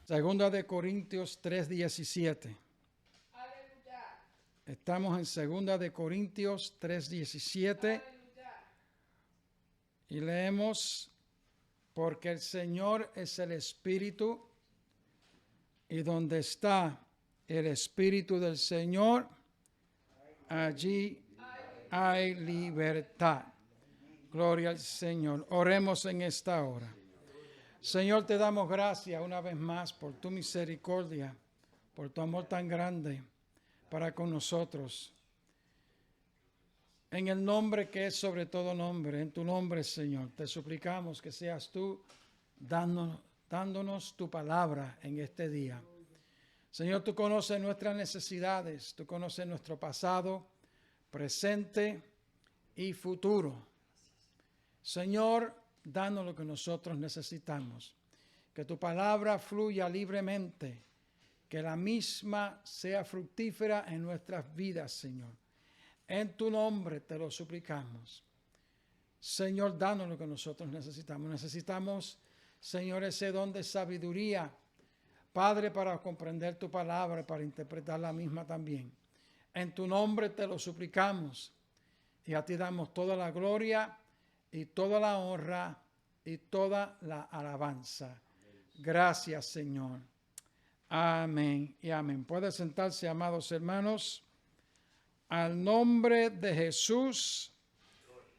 Segunda de Corintios 3:17. Aleluya. Estamos en Segunda de Corintios 3:17 Aleluya. y leemos: porque el Señor es el Espíritu, y donde está el Espíritu del Señor, allí hay libertad. Gloria al Señor. Oremos en esta hora. Señor, te damos gracias una vez más por tu misericordia, por tu amor tan grande para con nosotros. En el nombre que es sobre todo nombre, en tu nombre, Señor, te suplicamos que seas tú dándonos tu palabra en este día. Señor, tú conoces nuestras necesidades, tú conoces nuestro pasado, presente y futuro. Señor, danos lo que nosotros necesitamos. Que tu palabra fluya libremente, que la misma sea fructífera en nuestras vidas, Señor. En tu nombre te lo suplicamos. Señor, danos lo que nosotros necesitamos. Necesitamos, Señor, ese don de sabiduría, Padre, para comprender tu palabra, para interpretar la misma también. En tu nombre te lo suplicamos y a ti damos toda la gloria y toda la honra y toda la alabanza. Gracias, Señor. Amén y amén. Puede sentarse, amados hermanos. Al nombre de Jesús,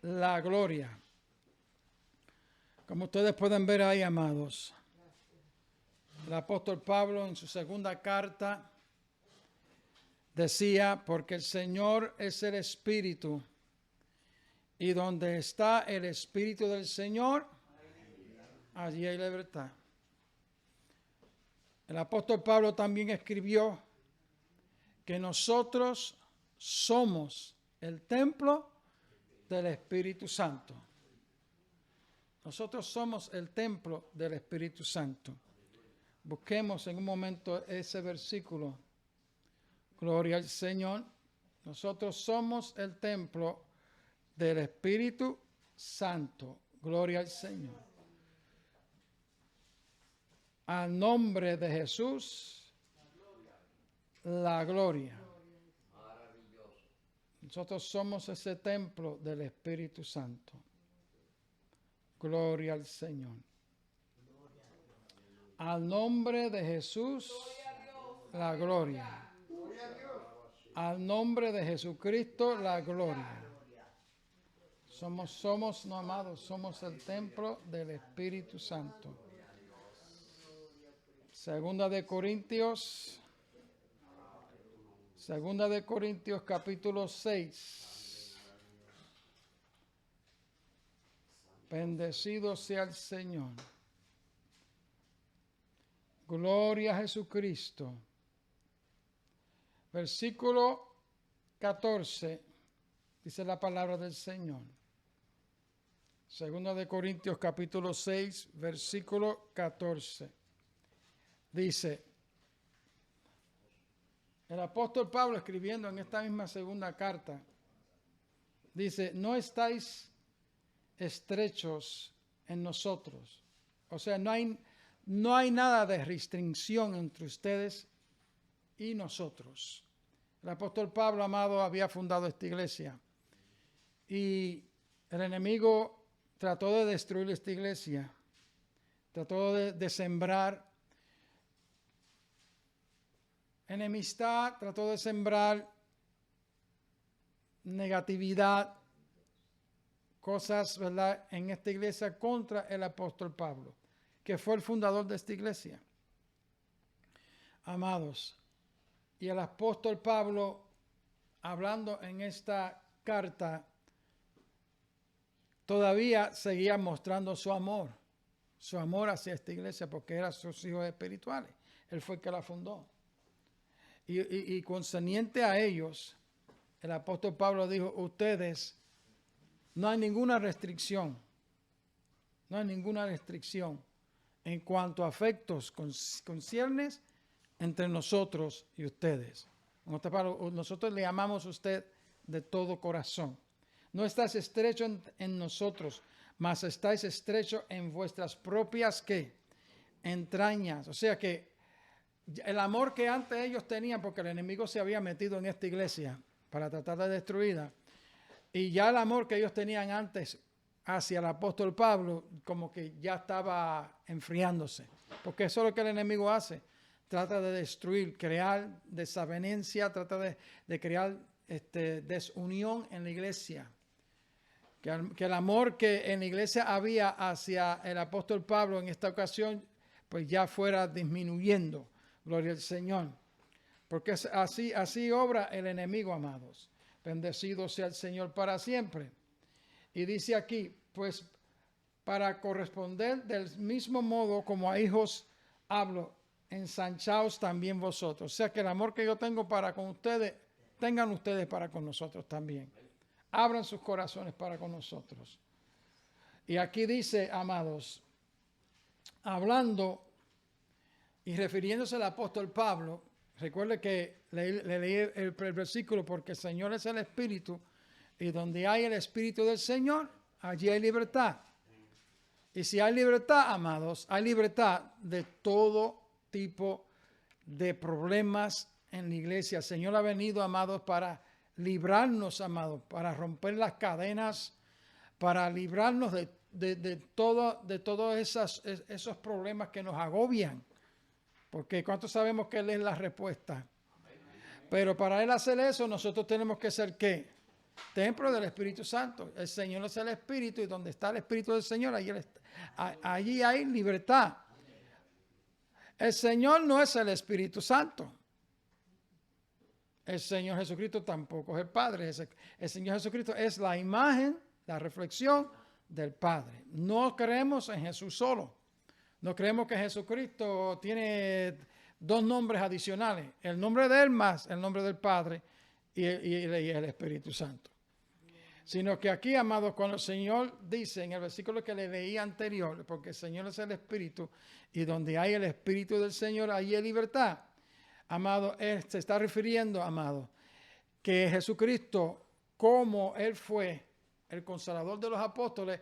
la gloria. Como ustedes pueden ver ahí, amados, el apóstol Pablo en su segunda carta decía: porque el Señor es el Espíritu, y donde está el Espíritu del Señor, allí hay libertad. El apóstol Pablo también escribió que nosotros somos el templo del Espíritu Santo. Nosotros somos el templo del Espíritu Santo. Busquemos en un momento ese versículo. Gloria al Señor. Nosotros somos el templo del Espíritu Santo. Gloria al Señor. Al nombre de Jesús, la gloria. Nosotros somos ese templo del Espíritu Santo. Gloria al Señor. Al nombre de Jesús, la gloria. Al nombre de Jesucristo, la gloria. Somos, no amados, somos el templo del Espíritu Santo. Segunda de Corintios capítulo 6. Bendecido sea el Señor. Gloria a Jesucristo. Versículo 14. Dice la palabra del Señor. Segunda de Corintios capítulo 6, versículo 14. Dice, el apóstol Pablo escribiendo en esta misma segunda carta, dice: no estáis estrechos en nosotros. O sea, no hay nada de restricción entre ustedes y nosotros. El apóstol Pablo, amado, había fundado esta iglesia y el enemigo trató de destruir esta iglesia, trató de sembrar enemistad, trató de sembrar negatividad, cosas, ¿verdad?, en esta iglesia contra el apóstol Pablo, que fue el fundador de esta iglesia. Amados, y el apóstol Pablo, hablando en esta carta, todavía seguía mostrando su amor hacia esta iglesia, porque eran sus hijos espirituales. Él fue el que la fundó. Y concerniente a ellos, el apóstol Pablo dijo: ustedes, no hay ninguna restricción en cuanto a afectos conciernes entre nosotros y ustedes. Nosotros le amamos a usted de todo corazón. No estáis estrecho en nosotros, mas estáis estrecho en vuestras propias, ¿qué?, entrañas. O sea que el amor que antes ellos tenían, porque el enemigo se había metido en esta iglesia para tratar de destruirla, y ya el amor que ellos tenían antes hacia el apóstol Pablo, como que ya estaba enfriándose, porque eso es lo que el enemigo hace, trata de destruir, crear desavenencia, trata de crear desunión en la iglesia. Que el amor que en la iglesia había hacia el apóstol Pablo en esta ocasión, pues ya fuera disminuyendo. Gloria al Señor. Porque así obra el enemigo, amados. Bendecido sea el Señor para siempre. Y dice aquí, pues para corresponder del mismo modo como a hijos hablo, ensanchaos también vosotros. O sea que el amor que yo tengo para con ustedes, tengan ustedes para con nosotros también. Abran sus corazones para con nosotros. Y aquí dice, amados, hablando y refiriéndose al apóstol Pablo, recuerde que le leí el versículo, porque el Señor es el Espíritu, y donde hay el Espíritu del Señor, allí hay libertad. Y si hay libertad, amados, hay libertad de todo tipo de problemas en la iglesia. El Señor ha venido, amados, para librarnos, amados, para romper las cadenas, para librarnos de todos esos problemas que nos agobian. Porque ¿cuántos sabemos que Él es la respuesta? Pero para Él hacer eso, nosotros tenemos que ser ¿qué? Templo del Espíritu Santo. El Señor es el Espíritu, y donde está el Espíritu del Señor, allí hay libertad. El Señor no es el Espíritu Santo. El Señor Jesucristo tampoco es el Padre. El Señor Jesucristo es la imagen, la reflexión del Padre. No creemos en Jesús solo. No creemos que Jesucristo tiene dos nombres adicionales. El nombre de Él más el nombre del Padre y el Espíritu Santo. Sino que aquí, amados, cuando el Señor dice en el versículo que le leí anterior, porque el Señor es el Espíritu, y donde hay el Espíritu del Señor, ahí hay libertad. Amado, Él se está refiriendo, amado, que Jesucristo, como Él fue el Consolador de los apóstoles,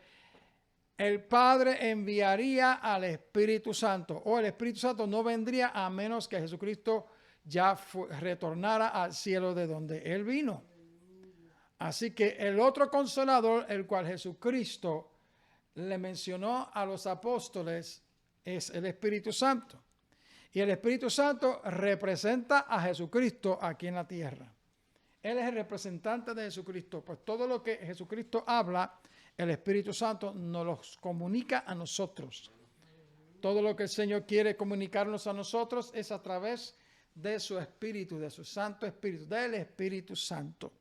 el Padre enviaría al Espíritu Santo, o el Espíritu Santo no vendría a menos que Jesucristo ya retornara al cielo de donde Él vino. Así que el otro Consolador, el cual Jesucristo le mencionó a los apóstoles, es el Espíritu Santo. Y el Espíritu Santo representa a Jesucristo aquí en la tierra. Él es el representante de Jesucristo. Pues todo lo que Jesucristo habla, el Espíritu Santo nos lo comunica a nosotros. Todo lo que el Señor quiere comunicarnos a nosotros es a través de su Espíritu, de su Santo Espíritu, del Espíritu Santo.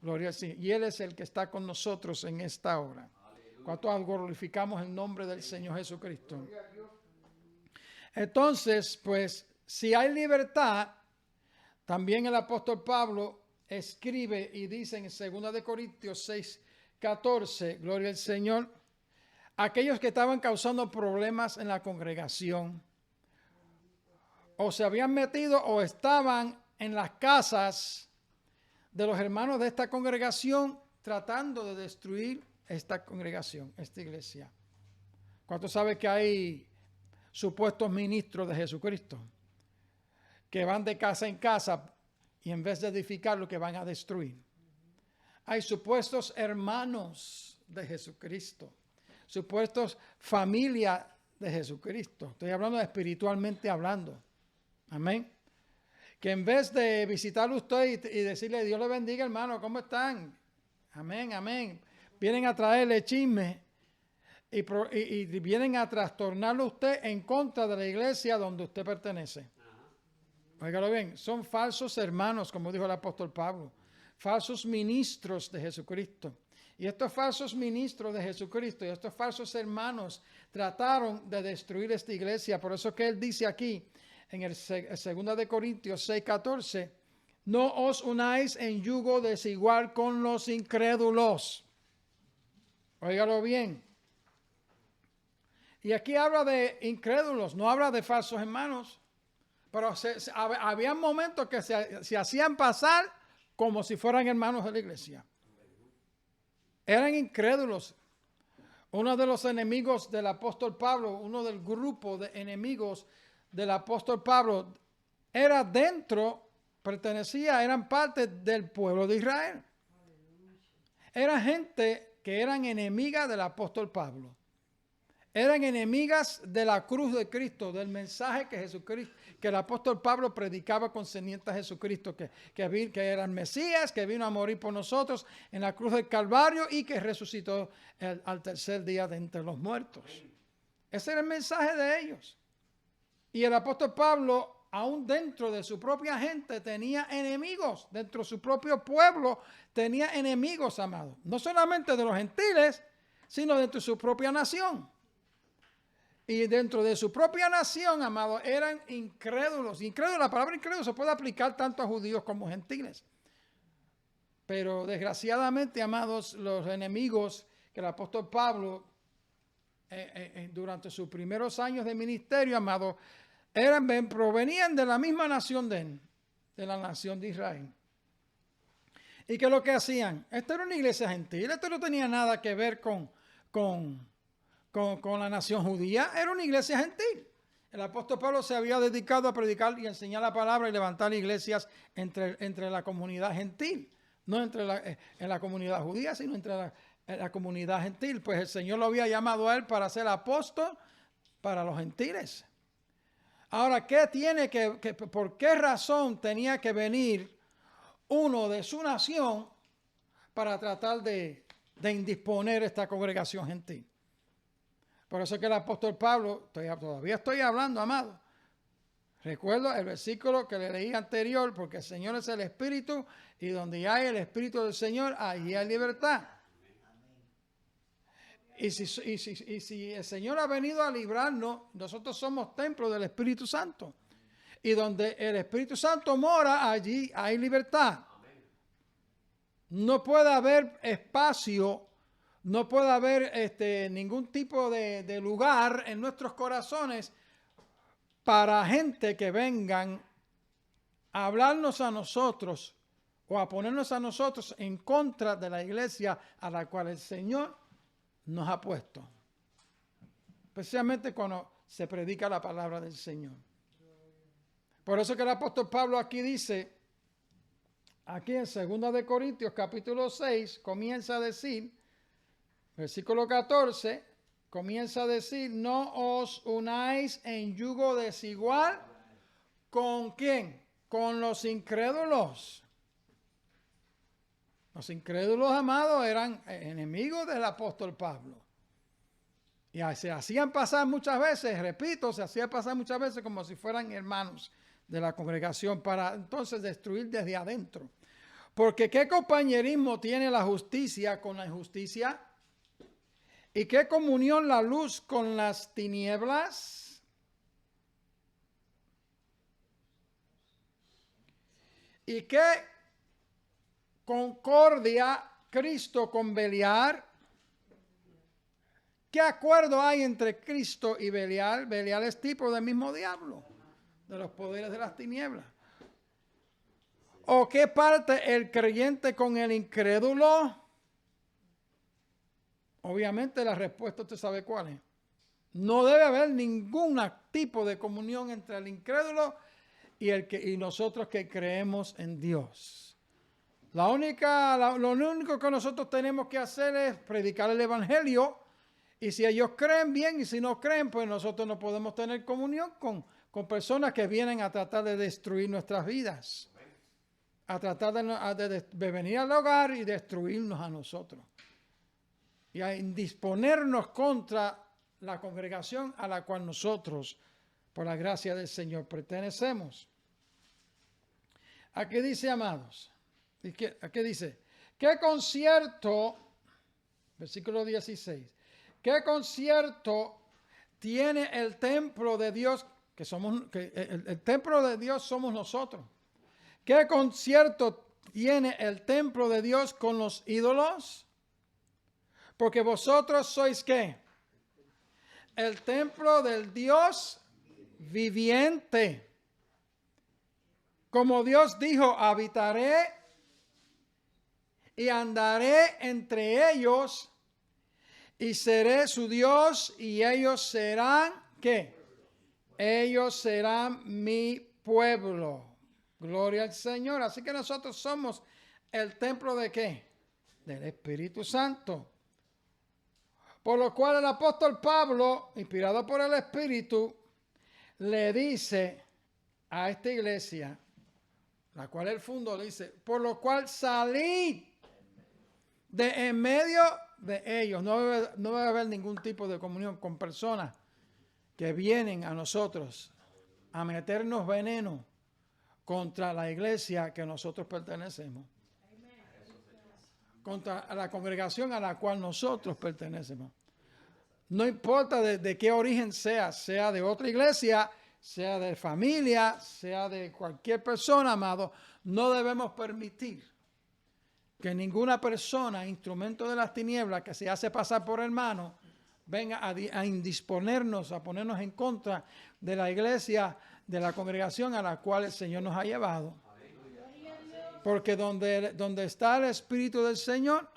Gloria al Señor. Y Él es el que está con nosotros en esta hora. ¿Cuántos glorificamos el nombre del Señor Jesucristo? Entonces, pues, si hay libertad, también el apóstol Pablo escribe y dice en 2 de Corintios 6:14, gloria al Señor, aquellos que estaban causando problemas en la congregación, o se habían metido o estaban en las casas de los hermanos de esta congregación tratando de destruir esta congregación, esta iglesia. ¿Cuántos saben que hay supuestos ministros de Jesucristo que van de casa en casa y en vez de edificar lo que van a destruir? Hay supuestos hermanos de Jesucristo, supuestos familia de Jesucristo. Estoy hablando espiritualmente hablando. Amén. Que en vez de visitarlo usted y decirle Dios le bendiga, hermano, ¿cómo están? Amén, amén. Vienen a traerle chisme y vienen a trastornarlo usted en contra de la iglesia donde usted pertenece. Óigalo bien, son falsos hermanos, como dijo el apóstol Pablo, falsos ministros de Jesucristo. Y estos falsos ministros de Jesucristo y estos falsos hermanos trataron de destruir esta iglesia. Por eso que él dice aquí, en el 2 de Corintios 6:14, no os unáis en yugo desigual con los incrédulos. Óigalo bien. Y aquí habla de incrédulos, no habla de falsos hermanos. Pero había momentos que se hacían pasar como si fueran hermanos de la iglesia. Eran incrédulos. Uno de los enemigos del apóstol Pablo, uno del grupo de enemigos del apóstol Pablo, era eran parte del pueblo de Israel. Era gente que eran enemigas del apóstol Pablo. Eran enemigas de la cruz de Cristo, del mensaje que el apóstol Pablo predicaba concerniente a Jesucristo, que era el Mesías, que vino a morir por nosotros en la cruz del Calvario y que resucitó al tercer día de entre los muertos. Ese era el mensaje de ellos. Y el apóstol Pablo, aún dentro de su propia gente, tenía enemigos. Dentro de su propio pueblo tenía enemigos, amados. No solamente de los gentiles, sino dentro de su propia nación. Y dentro de su propia nación, amados, eran incrédulos. La palabra incrédulo se puede aplicar tanto a judíos como a gentiles. Pero desgraciadamente, amados, los enemigos que el apóstol Pablo, durante sus primeros años de ministerio, amados, provenían de la misma nación de la nación de Israel. ¿Y qué es lo que hacían? Esta era una iglesia gentil, esto no tenía nada que ver con la nación judía, era una iglesia gentil. El apóstol Pablo se había dedicado a predicar y enseñar la palabra y levantar iglesias entre la comunidad gentil, no en la comunidad judía, sino entre la comunidad gentil. Pues el Señor lo había llamado a él para ser apóstol para los gentiles. Ahora, ¿por qué razón tenía que venir uno de su nación para tratar de indisponer esta congregación gentil? Por eso que el apóstol Pablo, todavía estoy hablando, amado. Recuerdo el versículo que le leí anterior, porque el Señor es el Espíritu, y donde hay el Espíritu del Señor, allí hay libertad. Y si el Señor ha venido a librarnos, nosotros somos templo del Espíritu Santo. Y donde el Espíritu Santo mora, allí hay libertad. No puede haber espacio. No puede haber ningún tipo de lugar en nuestros corazones para gente que vengan a hablarnos a nosotros o a ponernos a nosotros en contra de la iglesia a la cual el Señor nos ha puesto. Especialmente cuando se predica la palabra del Señor. Por eso que el apóstol Pablo aquí dice, aquí en 2 de Corintios capítulo 6, comienza a decir, versículo 14, comienza a decir, no os unáis en yugo desigual. ¿Con quién? Con los incrédulos. Los incrédulos, amados, eran enemigos del apóstol Pablo. Y se hacían pasar muchas veces, repito, se hacían pasar muchas veces como si fueran hermanos de la congregación para entonces destruir desde adentro. Porque ¿qué compañerismo tiene la justicia con la injusticia? ¿Y qué comunión la luz con las tinieblas? ¿Y qué concordia Cristo con Belial? ¿Qué acuerdo hay entre Cristo y Belial? Belial es tipo del mismo diablo, de los poderes de las tinieblas. ¿O qué parte el creyente con el incrédulo? Obviamente la respuesta usted sabe cuál es. No debe haber ningún tipo de comunión entre el incrédulo y nosotros que creemos en Dios. Lo único que nosotros tenemos que hacer es predicar el evangelio, y si ellos creen bien y si no creen, pues nosotros no podemos tener comunión con personas que vienen a tratar de destruir nuestras vidas, a tratar de venir al hogar y destruirnos a nosotros. Y a indisponernos contra la congregación a la cual nosotros, por la gracia del Señor, pertenecemos. Aquí dice, amados, aquí dice, ¿qué concierto, versículo 16, qué concierto tiene el templo de Dios, el templo de Dios somos nosotros? ¿Qué concierto tiene el templo de Dios con los ídolos? Porque vosotros sois ¿qué? El templo del Dios viviente. Como Dios dijo, habitaré y andaré entre ellos y seré su Dios y ellos serán ¿qué? Ellos serán mi pueblo. Gloria al Señor. Así que nosotros somos el templo ¿de qué? Del Espíritu Santo. Por lo cual el apóstol Pablo, inspirado por el Espíritu, le dice a esta iglesia, la cual él fundó, le dice, por lo cual salid de en medio de ellos. No debe haber ningún tipo de comunión con personas que vienen a nosotros a meternos veneno contra la iglesia que nosotros pertenecemos. Contra la congregación a la cual nosotros pertenecemos. No importa de qué origen sea de otra iglesia, sea de familia, sea de cualquier persona, amado, no debemos permitir que ninguna persona, instrumento de las tinieblas, que se hace pasar por hermano, venga a indisponernos, a ponernos en contra de la iglesia, de la congregación a la cual el Señor nos ha llevado. Porque donde está el Espíritu del Señor,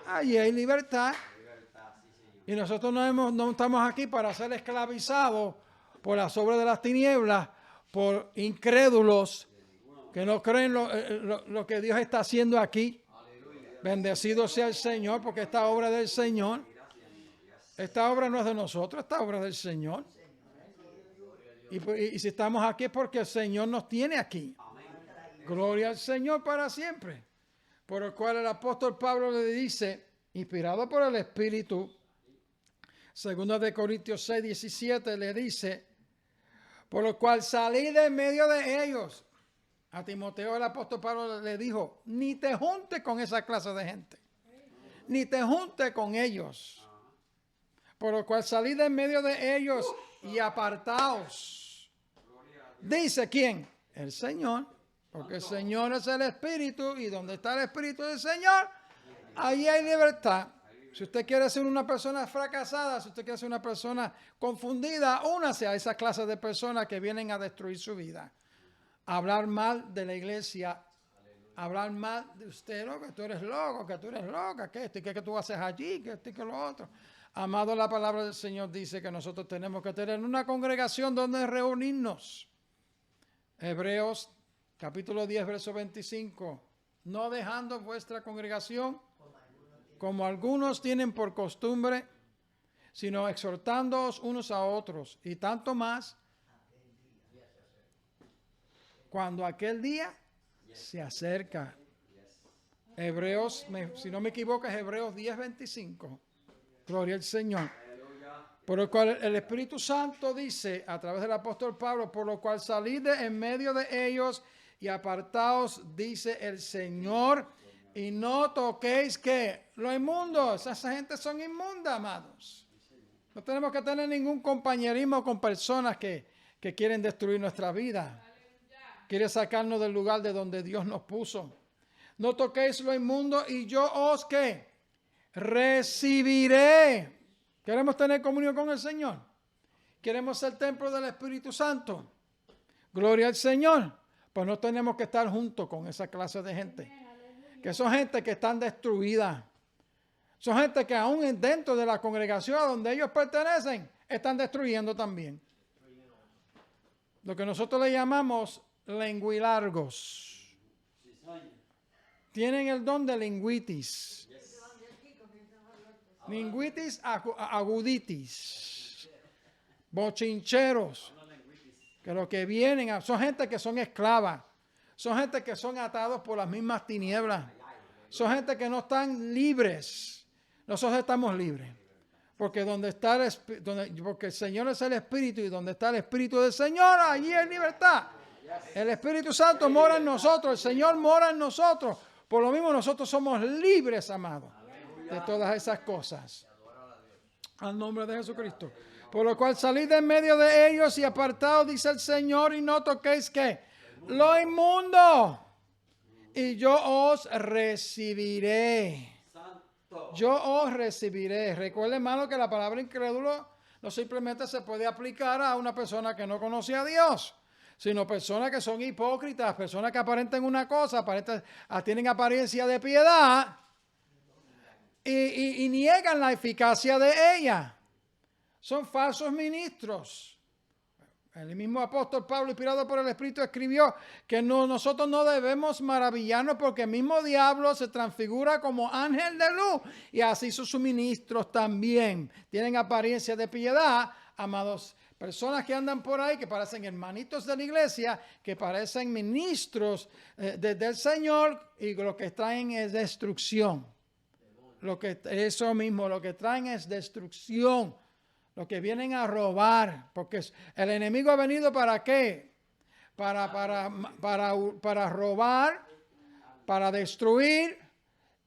allí hay libertad. Y nosotros no estamos aquí para ser esclavizados por las obras de las tinieblas, por incrédulos que no creen lo que Dios está haciendo aquí. Bendecido sea el Señor, porque esta obra es del Señor. Esta obra no es de nosotros, esta obra es del Señor. Y si estamos aquí es porque el Señor nos tiene aquí. Gloria al Señor para siempre. Por el cual el apóstol Pablo le dice, inspirado por el Espíritu, 2 Corintios 6, 17, le dice, por lo cual salí de en medio de ellos. A Timoteo el apóstol Pablo le dijo, ni te juntes con esa clase de gente, ni te juntes con ellos. Por lo cual salí de en medio de ellos y apartaos. Dice ¿quién? El Señor. Porque el Señor es el Espíritu y donde está el Espíritu del Señor, ahí hay libertad. Si usted quiere ser una persona fracasada, si usted quiere ser una persona confundida, únase a esa clase de personas que vienen a destruir su vida. Hablar mal de la iglesia, hablar mal de usted, ¿no? Que tú eres loco, que tú eres loca, que esto y que tú haces allí, que esto y que lo otro. Amado, la palabra del Señor dice que nosotros tenemos que tener una congregación donde reunirnos. Hebreos capítulo 10, verso 25. No dejando vuestra congregación, como algunos tienen por costumbre, sino exhortándoos unos a otros, y tanto más cuando aquel día se acerca. Hebreos, si no me equivoco, es Hebreos 10, 25. Gloria al Señor. Por lo cual el Espíritu Santo dice, a través del apóstol Pablo, por lo cual salid de en medio de ellos y apartaos, dice el Señor, y no toquéis ¿qué? Lo inmundo. Esas gente son inmundas, amados. No tenemos que tener ningún compañerismo con personas que quieren destruir nuestra vida. Quiere sacarnos del lugar de donde Dios nos puso. No toquéis lo inmundo y yo os ¿qué? Recibiré. ¿Queremos tener comunión con el Señor? ¿Queremos ser templo del Espíritu Santo? Gloria al Señor. Pues no tenemos que estar juntos con esa clase de gente. Que son gente que están destruidas. Son gente que aún dentro de la congregación a donde ellos pertenecen, están destruyendo también. Lo que nosotros le llamamos lenguilargos. Tienen el don de lingüitis. Lingüitis aguditis. Bochincheros. Que lo que vienen son gente que son esclavas. Son gente que son atados por las mismas tinieblas. Son gente que no están libres. Nosotros estamos libres. Porque porque el Señor es el Espíritu y donde está el Espíritu del Señor, allí hay libertad. El Espíritu Santo mora en nosotros, el Señor mora en nosotros. Por lo mismo nosotros somos libres, amados, de todas esas cosas. Al nombre de Jesucristo. Por lo cual salid de en medio de ellos y apartaos, dice el Señor, y no toquéis ¿qué? Lo inmundo. Y yo os recibiré. Yo os recibiré. Recuerde, hermano, que la palabra incrédulo no simplemente se puede aplicar a una persona que no conoce a Dios, sino personas que son hipócritas, personas que aparentan una cosa, tienen apariencia de piedad y niegan la eficacia de ella. Son falsos ministros. El mismo apóstol Pablo, inspirado por el Espíritu, escribió que nosotros no debemos maravillarnos porque el mismo diablo se transfigura como ángel de luz y así sus ministros también. Tienen apariencia de piedad, amados. Personas que andan por ahí, que parecen hermanitos de la iglesia, que parecen ministros del Señor y lo que traen es destrucción. Eso mismo, lo que traen es destrucción. Los que vienen a robar, porque el enemigo ha venido ¿para qué? Para robar, para destruir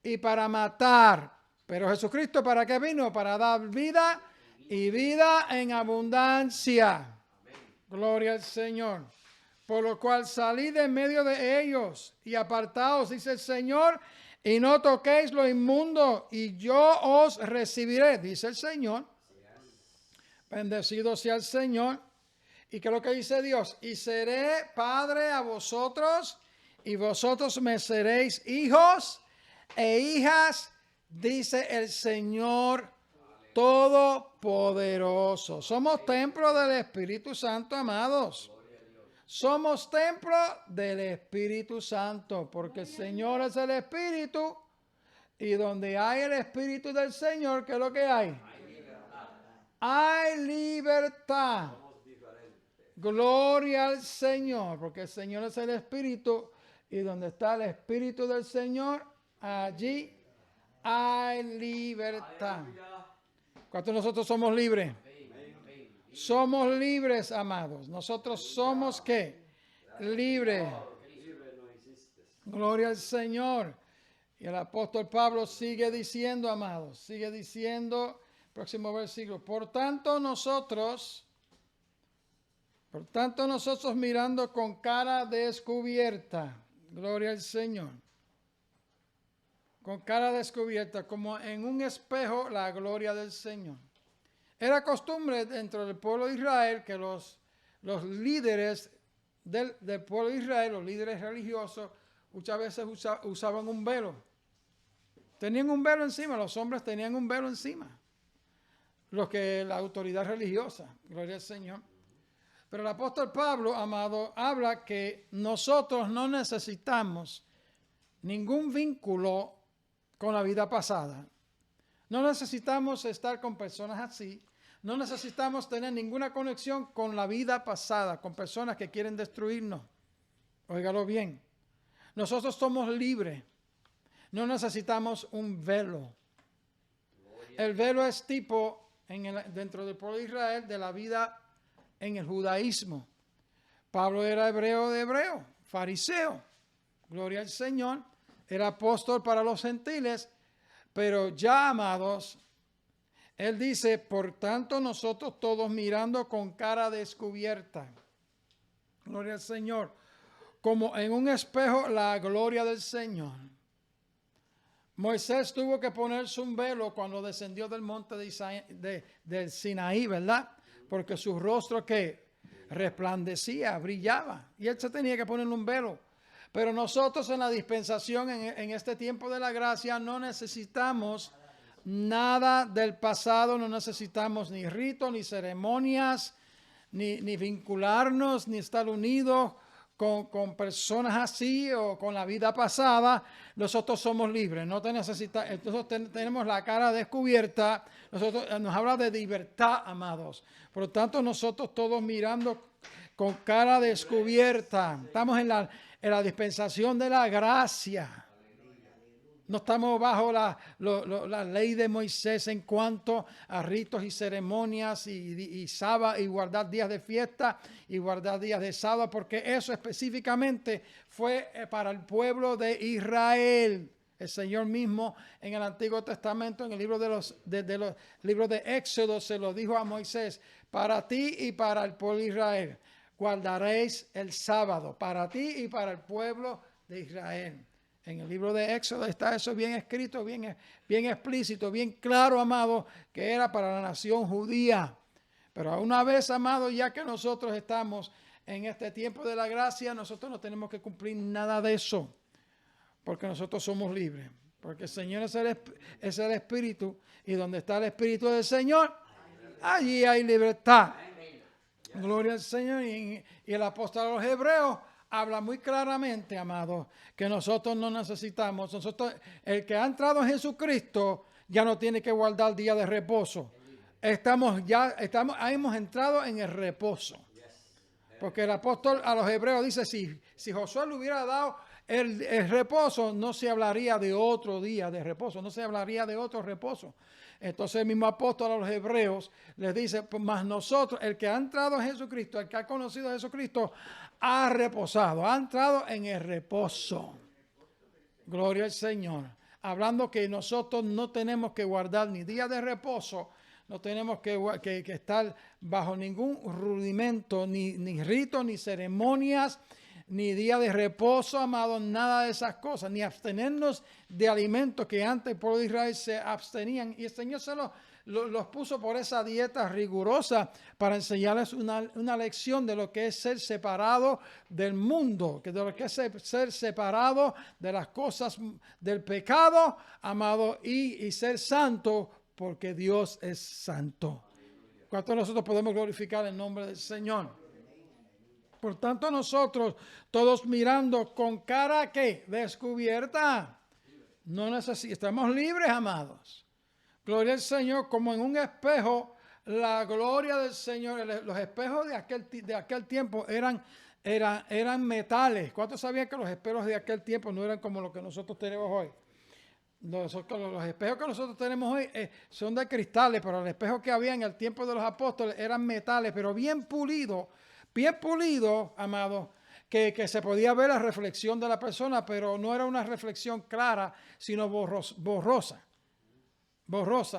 y para matar. Pero Jesucristo ¿para qué vino? Para dar vida y vida en abundancia. Gloria al Señor. Por lo cual salid en medio de ellos y apartaos, dice el Señor, y no toquéis lo inmundo, y yo os recibiré, dice el Señor. Bendecido sea el Señor. ¿Y qué es lo que dice Dios? Y seré padre a vosotros y vosotros me seréis hijos e hijas, dice el Señor Todopoderoso. Somos templo del Espíritu Santo, amados. Somos templo del Espíritu Santo, porque el Señor es el Espíritu y donde hay el Espíritu del Señor, ¿qué es lo que hay? Hay libertad. Gloria al Señor, porque el Señor es el Espíritu y donde está el Espíritu del Señor, allí hay libertad. ¿Cuántos nosotros somos libres? Somos libres, amados. Nosotros somos ¿qué? Libres. Gloria al Señor. Y el apóstol Pablo sigue diciendo, amados, sigue diciendo, próximo versículo, por tanto nosotros mirando con cara descubierta, gloria al Señor, con cara descubierta, como en un espejo, la gloria del Señor. Era costumbre dentro del pueblo de Israel que los líderes del pueblo de Israel, los líderes religiosos, muchas veces usaban un velo. Tenían un velo encima, los hombres tenían un velo encima. Los que la autoridad religiosa, gloria al Señor. Pero el apóstol Pablo, amado, habla que nosotros no necesitamos ningún vínculo con la vida pasada. No necesitamos estar con personas así. No necesitamos tener ninguna conexión con la vida pasada, con personas que quieren destruirnos. Óigalo bien. Nosotros somos libres. No necesitamos un velo. El velo es tipo, dentro del pueblo de Israel, de la vida en el judaísmo. Pablo era hebreo de hebreo, fariseo. Gloria al Señor. Era apóstol para los gentiles. Pero ya, amados, él dice, por tanto nosotros todos mirando con cara descubierta. Gloria al Señor. Como en un espejo la gloria del Señor. Moisés tuvo que ponerse un velo cuando descendió del monte del Sinaí, ¿verdad? Porque su rostro que resplandecía, brillaba. Y él se tenía que poner un velo. Pero nosotros en la dispensación, en este tiempo de la gracia, no necesitamos nada del pasado, no necesitamos ni ritos, ni ceremonias, ni vincularnos, ni estar unidos con personas así o con la vida pasada. Nosotros somos libres, no te necesita, entonces tenemos la cara descubierta. Nos habla de libertad, amados. Por lo tanto, nosotros todos mirando con cara descubierta. Estamos en la dispensación de la gracia. No estamos bajo la ley de Moisés en cuanto a ritos y ceremonias y sábado y guardar días de fiesta y guardar días de sábado, porque eso específicamente fue para el pueblo de Israel. El Señor mismo en el Antiguo Testamento, en el libro de los libros de Éxodo, se lo dijo a Moisés: para ti y para el pueblo de Israel guardaréis el sábado, para ti y para el pueblo de Israel. En el libro de Éxodo está eso bien escrito, bien explícito, bien claro, amado, que era para la nación judía. Pero una vez, amado, ya que nosotros estamos en este tiempo de la gracia, nosotros no tenemos que cumplir nada de eso, porque nosotros somos libres. Porque el Señor es el Espíritu, y donde está el Espíritu del Señor, allí hay libertad. Gloria al Señor. Y el apóstol a los Hebreos habla muy claramente, amados, que nosotros no necesitamos. El que ha entrado en Jesucristo ya no tiene que guardar día de reposo. Hemos entrado en el reposo. Porque el apóstol a los Hebreos dice, si Josué le hubiera dado el reposo, no se hablaría de otro día de reposo, no se hablaría de otro reposo. Entonces el mismo apóstol a los Hebreos les dice, más nosotros, el que ha entrado en Jesucristo, el que ha conocido a Jesucristo, ha reposado, ha entrado en el reposo. Gloria al Señor. Hablando que nosotros no tenemos que guardar ni día de reposo, no tenemos que estar bajo ningún rudimento, ni rito, ni ceremonias, ni día de reposo, amados, nada de esas cosas, ni abstenernos de alimentos que antes el pueblo de Israel se abstenían. Y el Señor los puso por esa dieta rigurosa para enseñarles una lección de lo que es ser separado del mundo, de lo que es ser separado de las cosas del pecado, amado, y ser santo, porque Dios es santo. ¿Cuántos de nosotros podemos glorificar el nombre del Señor? Por tanto, nosotros, todos mirando con cara ¿qué? Descubierta, no estamos libres, amados. Gloria al Señor, como en un espejo, la gloria del Señor. Los espejos de aquel tiempo eran metales. ¿Cuántos sabían que los espejos de aquel tiempo no eran como los que nosotros tenemos hoy? Los espejos que nosotros tenemos hoy son de cristales, pero el espejo que había en el tiempo de los apóstoles eran metales, pero bien pulido, amado, que se podía ver la reflexión de la persona, pero no era una reflexión clara, sino borrosa,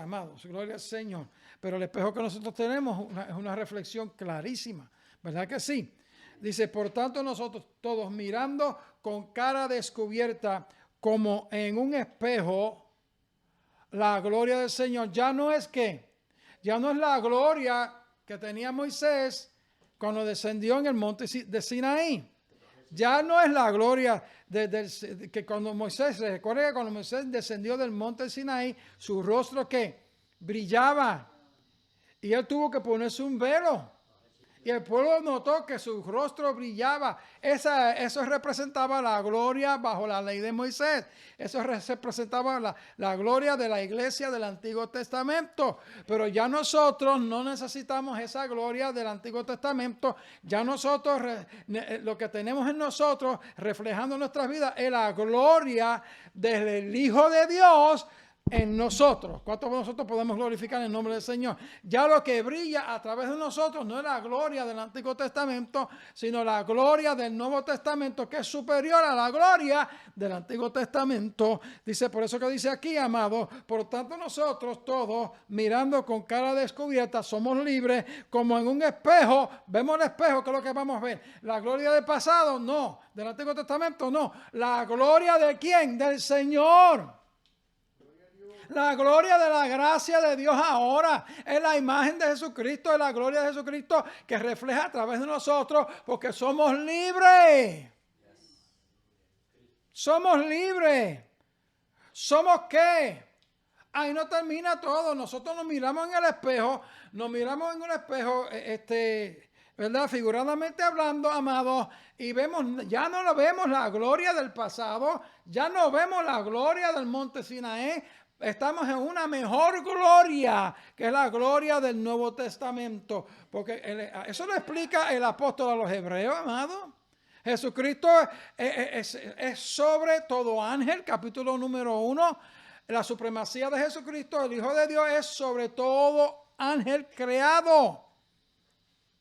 amados, gloria al Señor. Pero el espejo que nosotros tenemos es una reflexión clarísima, ¿verdad que sí? Dice, por tanto nosotros todos mirando con cara descubierta, como en un espejo, la gloria del Señor. Ya no es la gloria que tenía Moisés cuando descendió en el monte de Sinaí. Ya no es la gloria que cuando Moisés, se recuerda que cuando Moisés descendió del monte de Sinaí, su rostro que brillaba y él tuvo que ponerse un velo. Y el pueblo notó que su rostro brillaba. Eso representaba la gloria bajo la ley de Moisés. Eso representaba la gloria de la iglesia del Antiguo Testamento. Pero ya nosotros no necesitamos esa gloria del Antiguo Testamento. Ya nosotros, lo que tenemos en nosotros, reflejando nuestras vidas, es la gloria del Hijo de Dios en nosotros. ¿Cuántos de nosotros podemos glorificar el nombre del Señor? Ya lo que brilla a través de nosotros no es la gloria del Antiguo Testamento, sino la gloria del Nuevo Testamento, que es superior a la gloria del Antiguo Testamento. Dice, por eso que dice aquí, amado, por tanto nosotros todos, mirando con cara descubierta, somos libres, como en un espejo. Vemos el espejo, ¿qué es lo que vamos a ver? La gloria del pasado, no. Del Antiguo Testamento, no. La gloria de ¿quién? Del Señor. La gloria de la gracia de Dios ahora es la imagen de Jesucristo, es la gloria de Jesucristo que refleja a través de nosotros, porque somos libres. Somos libres. ¿Somos qué? Ahí no termina todo. Nosotros nos miramos en el espejo, ¿verdad? Figuradamente hablando, amados, y ya no lo vemos la gloria del pasado, ya no vemos la gloria del monte Sinaí. Estamos en una mejor gloria, que es la gloria del Nuevo Testamento. Porque eso lo explica el apóstol a los Hebreos, amado. Jesucristo es sobre todo ángel, capítulo número 1. La supremacía de Jesucristo, el Hijo de Dios, es sobre todo ángel creado.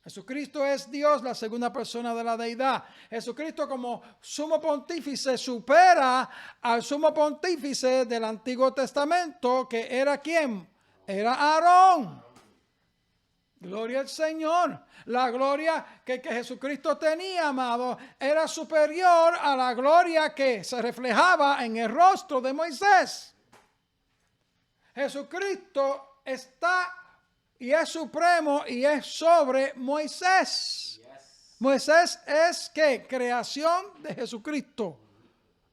Jesucristo es Dios, la segunda persona de la deidad. Jesucristo como sumo pontífice supera al sumo pontífice del Antiguo Testamento, que era ¿quién? Era Aarón. Gloria al Señor. La gloria que Jesucristo tenía, amado, era superior a la gloria que se reflejaba en el rostro de Moisés. Jesucristo está y es supremo y es sobre Moisés. Moisés es ¿qué? Creación de Jesucristo.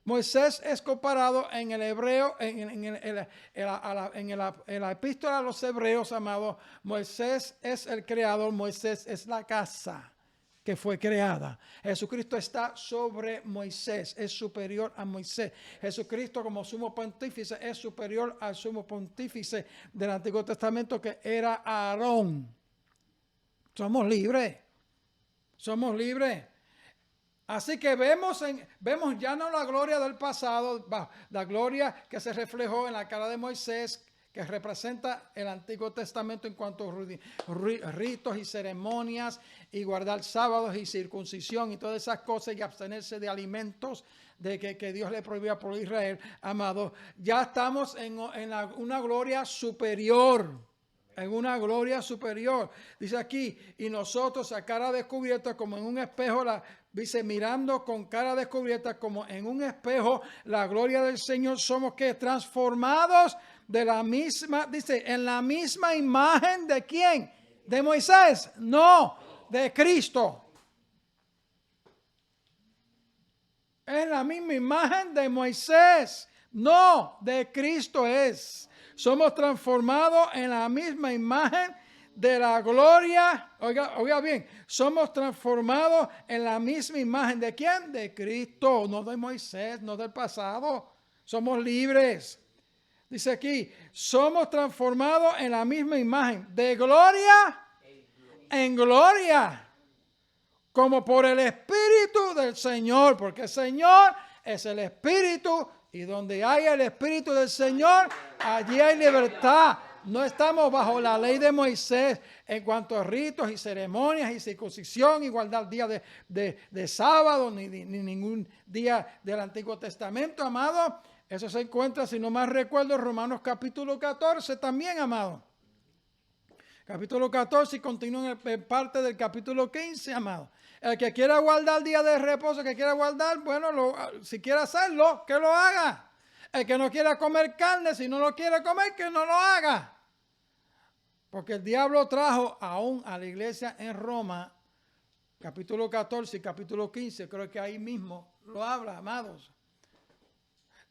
Moisés es comparado en el hebreo, en la epístola a los hebreos, amados. Moisés es el creador, Moisés es la casa que fue creada. Jesucristo está sobre Moisés, es superior a Moisés. Jesucristo como sumo pontífice es superior al sumo pontífice del Antiguo Testamento que era Aarón. Somos libres, somos libres. Así que vemos ya no la gloria del pasado, la gloria que se reflejó en la cara de Moisés, que representa el Antiguo Testamento en cuanto a ritos y ceremonias y guardar sábados y circuncisión y todas esas cosas y abstenerse de alimentos que Dios le prohibía por Israel, amado. Ya estamos en una gloria superior. En una gloria superior. Dice aquí, y nosotros a cara descubierta como en un espejo, dice, mirando con cara descubierta como en un espejo la gloria del Señor, somos que transformados de la misma, dice, en la misma imagen de ¿quién? ¿De Moisés? No, de Cristo. Es la misma imagen de Moisés, no, de Cristo es. Somos transformados en la misma imagen de la gloria. Oiga bien, somos transformados en la misma imagen de ¿quién? De Cristo, no de Moisés, no del pasado. Somos libres. Dice aquí, somos transformados en la misma imagen de gloria en gloria, como por el Espíritu del Señor, porque el Señor es el Espíritu. Y donde hay el Espíritu del Señor, allí hay libertad. No estamos bajo la ley de Moisés en cuanto a ritos y ceremonias y circuncisión, igualdad día de sábado, ni ningún día del Antiguo Testamento, amado. Eso se encuentra, si no mal recuerdo, en Romanos capítulo 14 también, amado. Capítulo 14 y continúa en parte del capítulo 15, amado. El que quiera guardar el día de reposo, que quiera guardar, bueno, si quiere hacerlo, que lo haga. El que no quiera comer carne, si no lo quiere comer, que no lo haga. Porque el diablo trajo aún a la iglesia en Roma, capítulo 14 y capítulo 15, creo que ahí mismo lo habla, amados.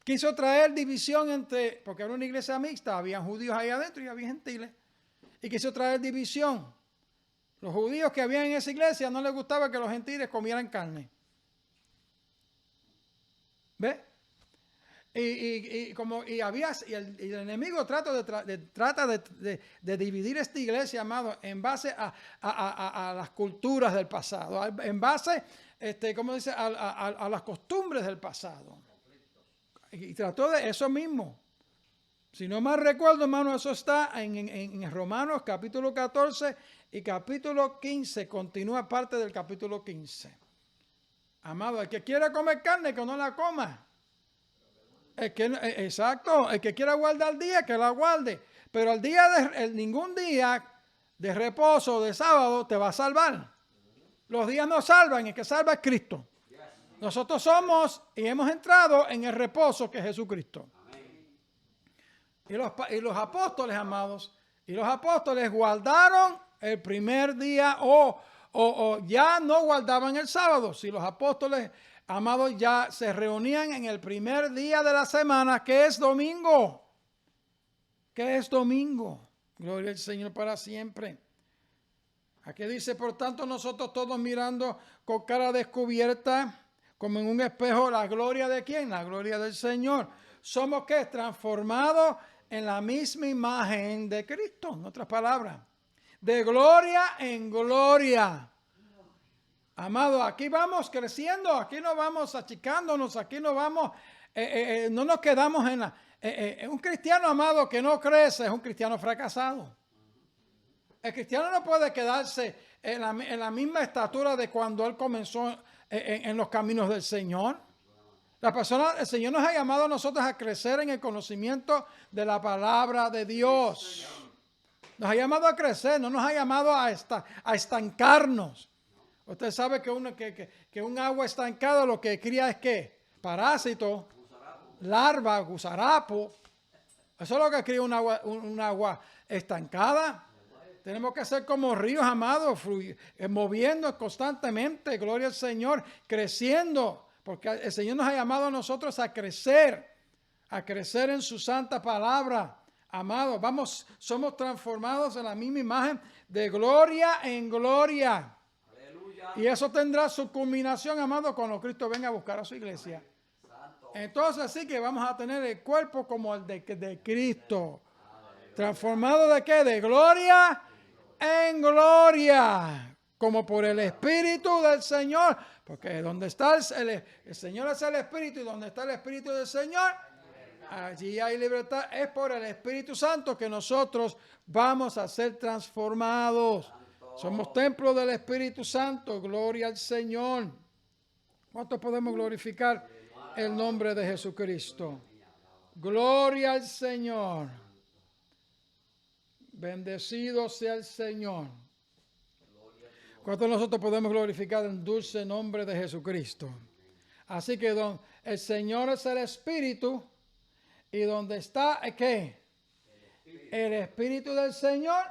Quiso traer división porque era una iglesia mixta, había judíos ahí adentro y había gentiles. Y quiso traer división. Los judíos que habían en esa iglesia no les gustaba que los gentiles comieran carne. ¿Ve? Y el enemigo trata de dividir esta iglesia, amado, en base a las culturas del pasado, en base, ¿cómo dice? A las costumbres del pasado. Y trató de eso mismo. Si no mal recuerdo, hermano, eso está en Romanos capítulo 14 y capítulo 15. Continúa parte del capítulo 15. Amado, el que quiera comer carne, que no la coma. Exacto, el que quiera guardar el día, que la guarde. Pero ningún día de reposo, de sábado, te va a salvar. Los días no salvan, el que salva es Cristo. Nosotros somos y hemos entrado en el reposo que es Jesucristo. Y los apóstoles, amados, guardaron el primer día o ya no guardaban el sábado. Si los apóstoles, amados, ya se reunían en el primer día de la semana, que es domingo. ¿Qué es domingo? Gloria al Señor para siempre. Aquí dice, por tanto, nosotros todos mirando con cara descubierta, como en un espejo, la gloria de ¿quién? La gloria del Señor. Somos ¿qué? Transformados en la misma imagen de Cristo, en otras palabras. De gloria en gloria. Amado, aquí vamos creciendo, aquí no vamos achicándonos, aquí no vamos, no nos quedamos en un cristiano, amado, que no crece es un cristiano fracasado. El cristiano no puede quedarse en la misma estatura de cuando él comenzó en los caminos del Señor. El Señor nos ha llamado a nosotros a crecer en el conocimiento de la palabra de Dios. Nos ha llamado a crecer, no nos ha llamado a estancarnos. Usted sabe que un agua estancada lo que cría es ¿qué? Parásito, larva, gusarapo. Eso es lo que cría un agua estancada. Tenemos que ser como ríos, amados, moviendo constantemente, gloria al Señor, creciendo. Porque el Señor nos ha llamado a nosotros a crecer en su santa palabra. Amados, somos transformados en la misma imagen de gloria en gloria. Aleluya. Y eso tendrá su culminación, amado, cuando Cristo venga a buscar a su iglesia. Entonces así que vamos a tener el cuerpo como el de Cristo. Aleluya. ¿Transformado de qué? De gloria en gloria. Como por el Espíritu del Señor. Porque donde está el Señor es el Espíritu, y donde está el Espíritu del Señor, allí hay libertad. Es por el Espíritu Santo que nosotros vamos a ser transformados. Somos templo del Espíritu Santo. Gloria al Señor. ¿Cuántos podemos glorificar el nombre de Jesucristo? Gloria al Señor. Bendecido sea el Señor. ¿Cuántos nosotros podemos glorificar el dulce nombre de Jesucristo? Así que el Señor es el Espíritu. Y donde está, ¿qué? El Espíritu del Señor.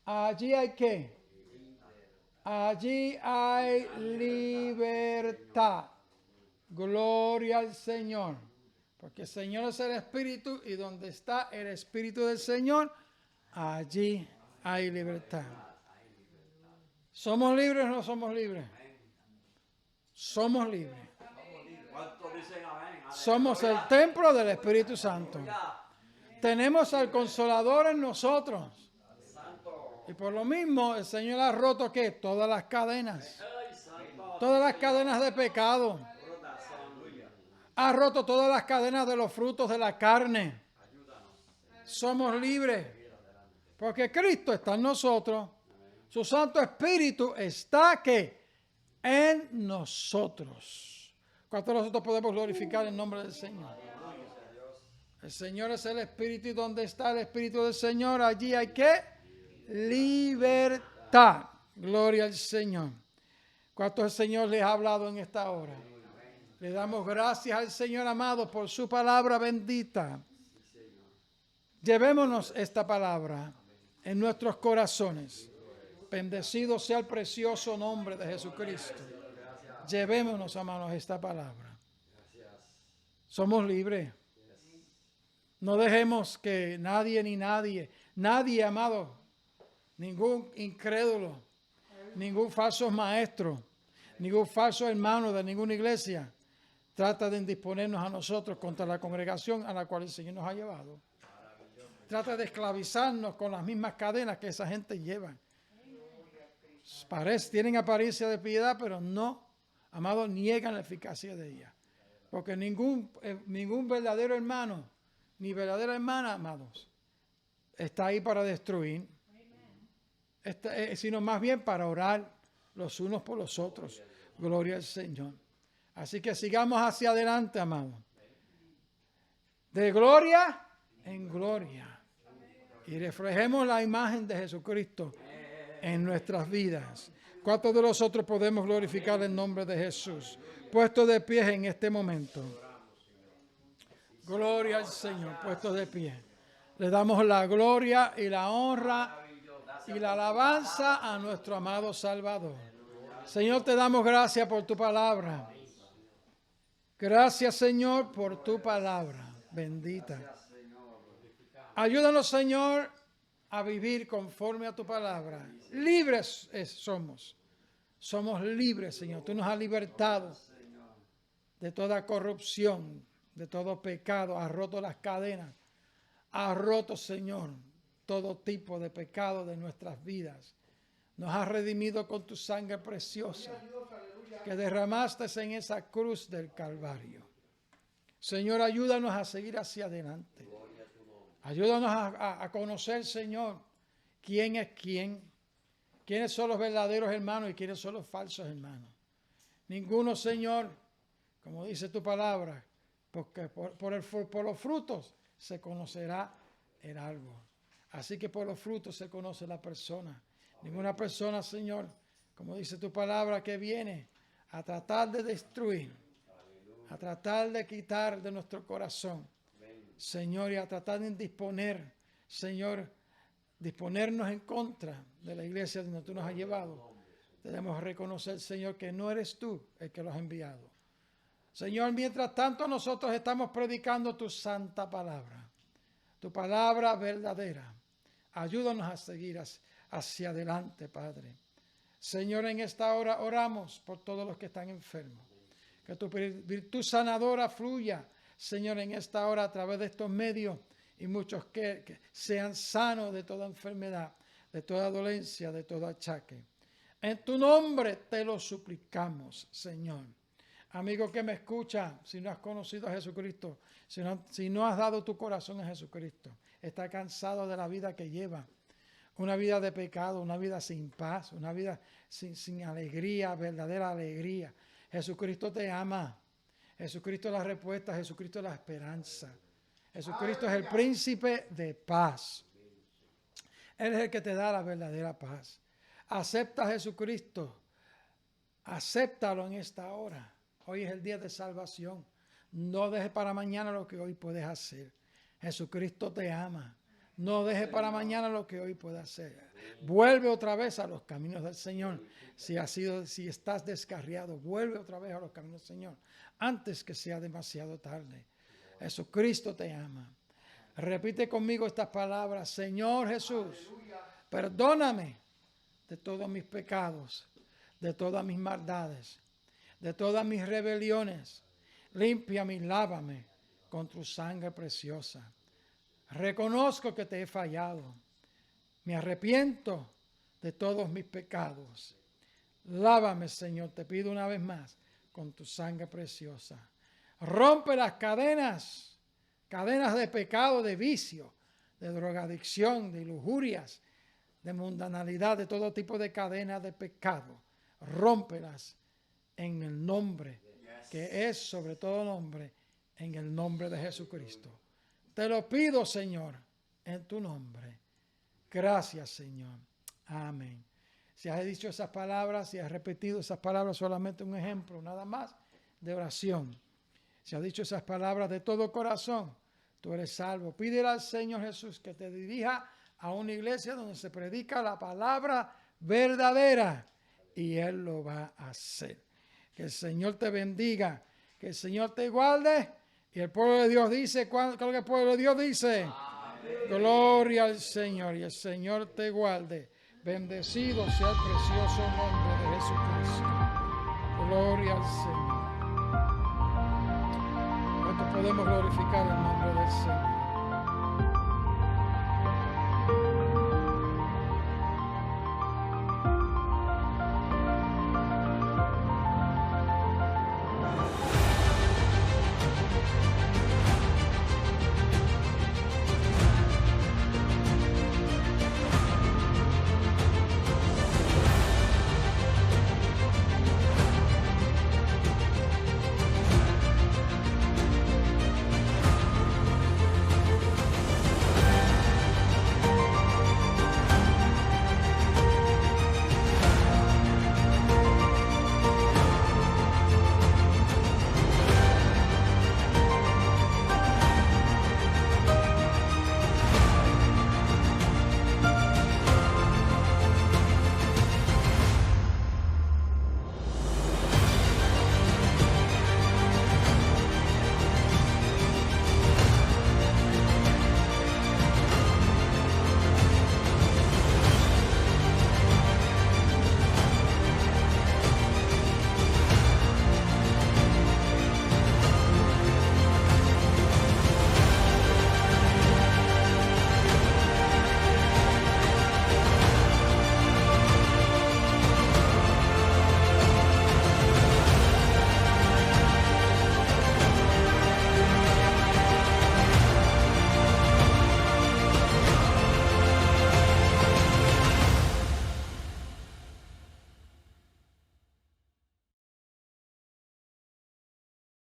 Allí hay ¿qué? Allí hay libertad. Gloria al Señor. Porque el Señor es el Espíritu, y donde está el Espíritu del Señor, allí hay libertad. ¿Somos libres o no somos libres? Somos libres. Somos el templo del Espíritu Santo. Tenemos al Consolador en nosotros. Y por lo mismo el Señor ha roto ¿qué? Todas las cadenas. Todas las cadenas de pecado. Ha roto todas las cadenas de los frutos de la carne. Somos libres. Porque Cristo está en nosotros. Su Santo Espíritu está ¿qué? En nosotros. ¿Cuántos de nosotros podemos glorificar el nombre del Señor? El Señor es el Espíritu, y donde está el Espíritu del Señor, allí hay ¿qué? Libertad. Gloria al Señor. ¿Cuántos el Señor les ha hablado en esta hora? Le damos gracias al Señor amado por su palabra bendita. Llevémonos esta palabra en nuestros corazones. Bendecido sea el precioso nombre de Jesucristo. Llevémonos, amados, esta palabra. Somos libres. No dejemos que nadie, amado, ningún incrédulo, ningún falso maestro, ningún falso hermano de ninguna iglesia trata de indisponernos a nosotros contra la congregación a la cual el Señor nos ha llevado. Trata de esclavizarnos con las mismas cadenas que esa gente lleva. Tienen apariencia de piedad, pero no, amados, niegan la eficacia de ella. Porque ningún verdadero hermano ni verdadera hermana, amados, está ahí para destruir, sino más bien para orar los unos por los otros. Gloria al Señor. Así que sigamos hacia adelante, amados. De gloria en gloria. Y reflejemos la imagen de Jesucristo en nuestras vidas. ¿Cuántos de nosotros podemos glorificar el nombre de Jesús? Puesto de pie en este momento. Gloria al Señor, puesto de pie. Le damos la gloria y la honra y la alabanza a nuestro amado Salvador. Señor, te damos gracias por tu palabra. Gracias, Señor, por tu palabra bendita. Ayúdanos, Señor, a vivir conforme a tu palabra. Libres somos. Somos libres, Señor. Tú nos has libertado de toda corrupción, de todo pecado. Has roto las cadenas. Has roto, Señor, todo tipo de pecado de nuestras vidas. Nos has redimido con tu sangre preciosa que derramaste en esa cruz del Calvario. Señor, ayúdanos a seguir hacia adelante. Ayúdanos a conocer, Señor, quién es quién. Quiénes son los verdaderos hermanos y quiénes son los falsos hermanos. Ninguno, Señor, como dice tu palabra, porque por los frutos se conocerá el árbol. Así que por los frutos se conoce la persona. Ninguna persona, Señor, como dice tu palabra, que viene a tratar de destruir, a tratar de quitar de nuestro corazón, Señor, y a tratar de disponer, Señor, disponernos en contra de la iglesia donde tú nos has llevado. Debemos reconocer, Señor, que no eres tú el que los has enviado, Señor, mientras tanto nosotros estamos predicando tu santa palabra, tu palabra verdadera. Ayúdanos a seguir hacia adelante, Padre. Señor, en esta hora oramos por todos los que están enfermos. Que tu virtud sanadora fluya, Señor, en esta hora a través de estos medios y muchos que sean sanos de toda enfermedad, de toda dolencia, de todo achaque. En tu nombre te lo suplicamos, Señor. Amigo que me escucha, si no has conocido a Jesucristo, si no has dado tu corazón a Jesucristo, está cansado de la vida que lleva, una vida de pecado, una vida sin paz, una vida sin alegría, verdadera alegría. Jesucristo te ama. Jesucristo es la respuesta, Jesucristo es la esperanza. Jesucristo es el príncipe de paz. Él es el que te da la verdadera paz. Acepta a Jesucristo. Acéptalo en esta hora. Hoy es el día de salvación. No dejes para mañana lo que hoy puedes hacer. Jesucristo te ama. No dejes para mañana lo que hoy puedes hacer. Vuelve otra vez a los caminos del Señor. Si estás descarriado, vuelve otra vez a los caminos del Señor. Antes que sea demasiado tarde. Jesucristo te ama. Repite conmigo estas palabras. Señor Jesús, perdóname de todos mis pecados, de todas mis maldades, de todas mis rebeliones. Límpiame y lávame con tu sangre preciosa. Reconozco que te he fallado. Me arrepiento de todos mis pecados. Lávame, Señor, te pido una vez más, con tu sangre preciosa. Rompe las cadenas de pecado, de vicio, de drogadicción, de lujurias, de mundanalidad, de todo tipo de cadenas de pecado. Rómpelas en el nombre, que es sobre todo nombre, en el nombre de Jesucristo. Te lo pido, Señor, en tu nombre. Gracias, Señor. Amén. Si has dicho esas palabras, si has repetido esas palabras, solamente un ejemplo, nada más, de oración. Si has dicho esas palabras de todo corazón, tú eres salvo. Pídele al Señor Jesús que te dirija a una iglesia donde se predica la palabra verdadera y Él lo va a hacer. Que el Señor te bendiga, que el Señor te guarde. Y el pueblo de Dios dice, ¿qué es lo que el pueblo de Dios dice? Amén. Gloria al Señor, y el Señor te guarde. Bendecido sea el precioso nombre de Jesucristo. Gloria al Señor. Nosotros podemos glorificar el nombre del Señor.